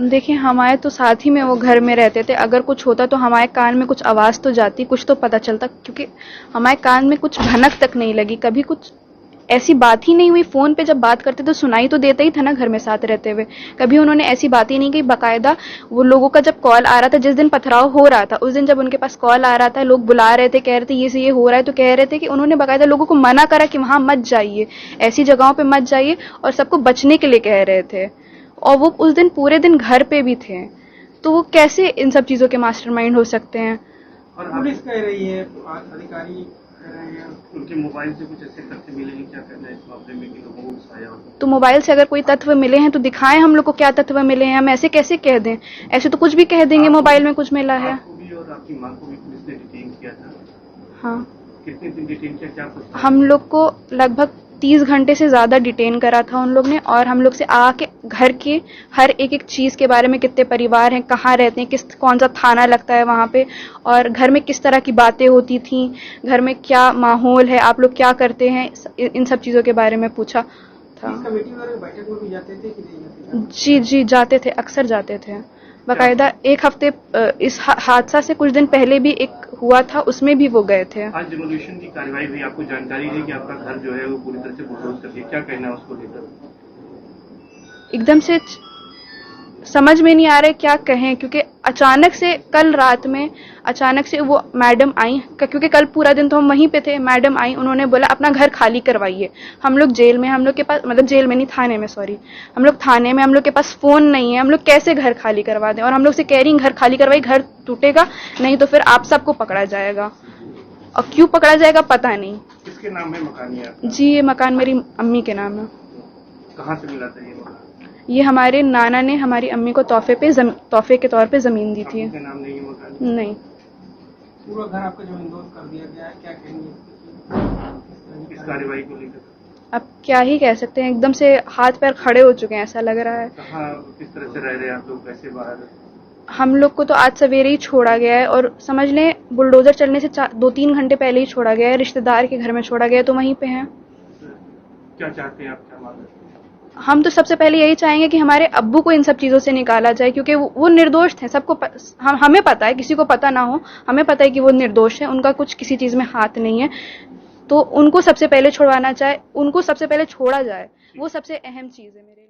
देखिए, हमारे तो साथ ही में वो घर में रहते थे। अगर कुछ होता तो हमारे कान में कुछ आवाज़ तो जाती, कुछ तो पता चलता, क्योंकि हमारे कान में कुछ भनक तक नहीं लगी, कभी कुछ ऐसी बात ही नहीं हुई। फ़ोन पे जब बात करते तो सुनाई तो देता ही था ना घर में साथ रहते हुए। कभी उन्होंने ऐसी बात ही नहीं की। बाकायदा वो लोगों का जब कॉल आ रहा था, जिस दिन पथराव हो रहा था, उस दिन जब उनके पास कॉल आ रहा था, लोग बुला रहे थे, कह रहे थे ये से ये हो रहा है, तो कह रहे थे कि उन्होंने बाकायदा लोगों को मना करा कि वहाँ मत जाइए, ऐसी जगहों पे मत जाइए, और सबको बचने के लिए कह रहे थे। और वो उस दिन पूरे दिन घर पे भी थे, तो वो कैसे इन सब चीज़ों के मास्टरमाइंड हो सकते हैं। और पुलिस कह रही है, अधिकारी कह रहे हैं उनके मोबाइल से कुछ ऐसे तथ्य मिले हैं, क्या कहना है इस मामले में कि लोगों को उकसाया हो? तो मोबाइल से अगर कोई तत्व मिले हैं तो दिखाएं हम लोग को, क्या तत्व मिले हैं। हम ऐसे कैसे कह दें, ऐसे तो कुछ भी कह देंगे मोबाइल में कुछ मिला है। आपको भी और आपकी मां को भी पुलिस ने डिटेन किया था। हाँ, कितने दिन डिटेन किया, क्या कुछ? हम लोग को लगभग 30 घंटे से ज़्यादा डिटेन करा था उन लोग ने, और हम लोग से आके घर के हर एक एक चीज़ के बारे में, कितने परिवार हैं, कहाँ रहते हैं, कौन सा थाना लगता है वहाँ पे, और घर में किस तरह की बातें होती थी, घर में क्या माहौल है, आप लोग क्या करते हैं, इन सब चीज़ों के बारे में पूछा था। कमेटी वाले बैठक में भी जाते थे कि नहीं जाते थे? जी जी, जाते थे, अक्सर जाते थे। बाकायदा एक हफ्ते इस हादसा से कुछ दिन पहले भी एक हुआ था, उसमें भी वो गए थे। आज डिमोलिशन की कार्रवाई हुई, आपको जानकारी है कि आपका घर जो है वो पूरी तरह से बुलडोज कर दिया, क्या कहना है उसको लेकर? एकदम से समझ में नहीं आ रहा है क्या कहें, क्योंकि अचानक से कल रात में अचानक से वो मैडम आई, क्योंकि कल पूरा दिन तो हम वहीं पे थे। मैडम आई, उन्होंने बोला अपना घर खाली करवाइए। हम लोग जेल में, हम लोग के पास, मतलब जेल में नहीं, थाने में, सॉरी, हम लोग थाने में, हम लोग के पास फ़ोन नहीं है, हम लोग कैसे घर खाली करवा दें। और हम लोग से कह रही घर खाली करवाई, घर टूटेगा, नहीं तो फिर आप सबको पकड़ा जाएगा। और क्यों पकड़ा जाएगा पता नहीं। किसके नाम है मकान है? जी, ये मकान मेरी अम्मी के नाम है। कहाँ से मिला था ये मकान? ये हमारे नाना ने हमारी अम्मी को तोहफे के तौर पे ज़मीन दी थी। आपके नाम नहीं है मकान? नहीं। पूरा घर आपका जमींदोज कर दिया गया है, क्या कहेंगे इस कार्रवाई को लेकर? अब क्या ही कह सकते हैं, एकदम से हाथ पैर खड़े हो चुके हैं, ऐसा लग रहा है। कहाँ किस तरह से रह रहे हैं आप लोग, कैसे बाहर? हम लोग को तो आज सवेरे ही छोड़ा गया है, और समझ लें बुलडोजर चलने से 2-3 घंटे पहले ही छोड़ा गया है। रिश्तेदार के घर में छोड़ा गया है, तो वहीं पे हैं। क्या चाहते हैं आप, क्या मांग रहे हैं? हम तो सबसे पहले यही चाहेंगे कि हमारे अब्बू को इन सब चीज़ों से निकाला जाए, क्योंकि वो निर्दोष थे। सबको हमें पता है, किसी को पता ना हो, हमें पता है कि वो निर्दोष है, उनका कुछ किसी चीज़ में हाथ नहीं है। तो उनको सबसे पहले छुड़वाना चाहे, उनको सबसे पहले छोड़ा जाए, वो सबसे अहम चीज़ है मेरे लिए।